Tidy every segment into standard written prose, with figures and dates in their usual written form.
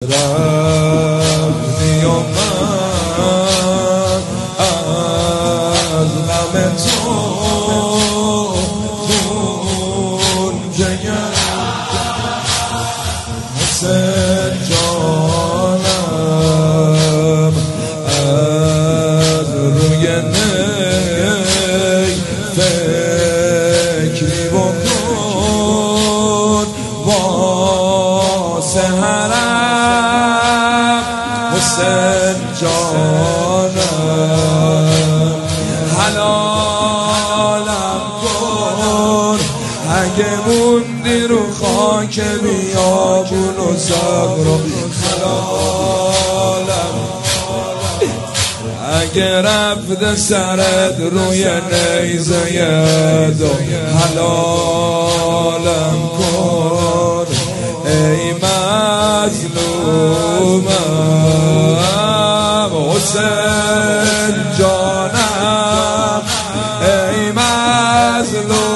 رفتی و من از غم تو خون جگر حسین جانم از روی نی فکری بکن واسه حرم حسین جانم حلالم کن اگه موندی رو خاک بیابون و صبر حلالم اگه رفت سرت روی نیزه دو حلالم کن ای مظلومم حسین جانم ای مظلومم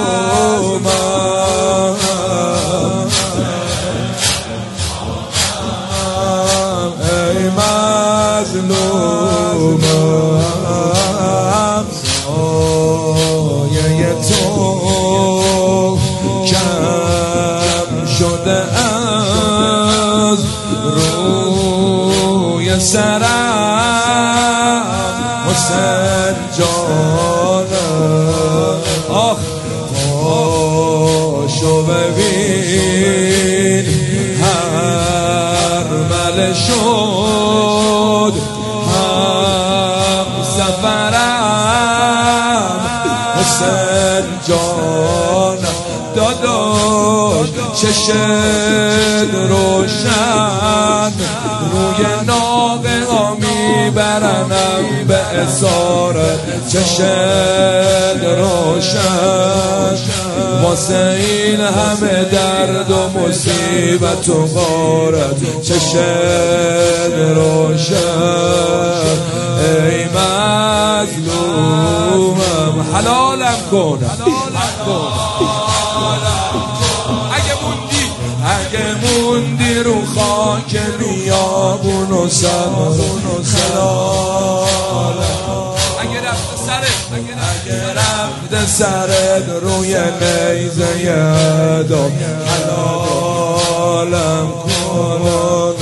ای مظلومم سایه تو کم شده از روی سرم حسین جانم آخ پاشو ببین هر مل شد هم سفرم حسین جانم داداش چشم روشن روی ناقه ها میبرنم به اسارت چشم روشن واسه این همه درد و مصیبت و غارت چشم روشن ای مظلومم حلالم کن اگه موندی رو خاک بیابون و صبر اگه رفت سرت روی نیزه دو حلالم کن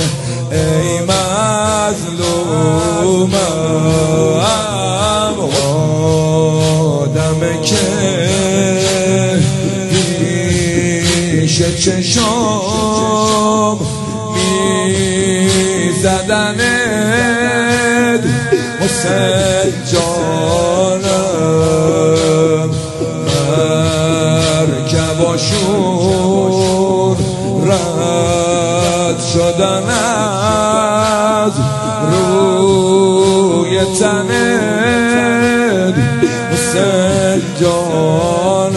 ای مظلومم آدم که پیش چشم میزدنت حسین جانم مرکباشون رد شدن از روی تنت حسین جانم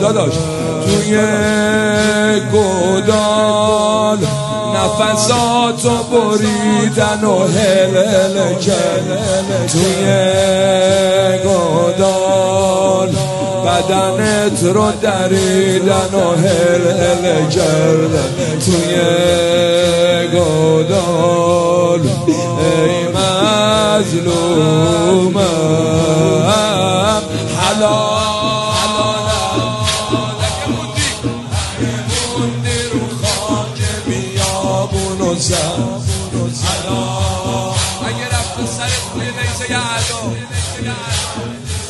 داداش توی گودال نفساتو بریدن و هل کردن توی گودال بدنت رو دریدن و هل کردن توی گودال ای مظلومم حلال اگه رفت سرت روی نیزه عدو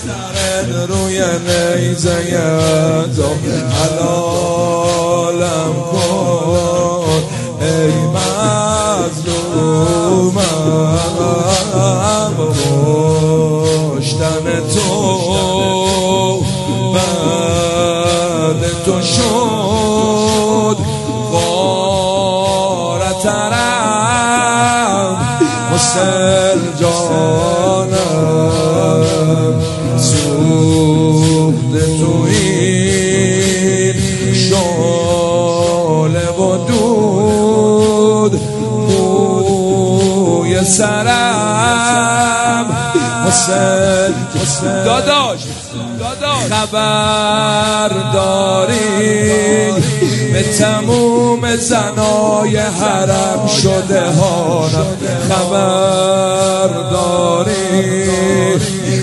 سرت روی نیزه عدو حلالم کن ای مظلومم پشتم تو بعد تو شد غارترم حسین جانم سوخت تو این شعله و دود موی سرم حسین داداش خبر داری به تموم زنای حرم شده ها خبر داری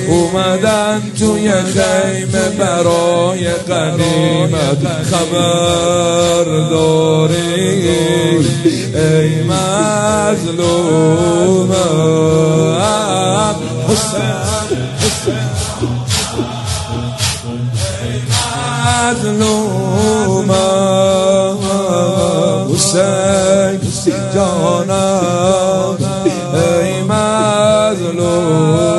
اومدن توی خیمه برای غنیمت خبر داری ای مظلومم مظلومم حسین جانم ای مظلوم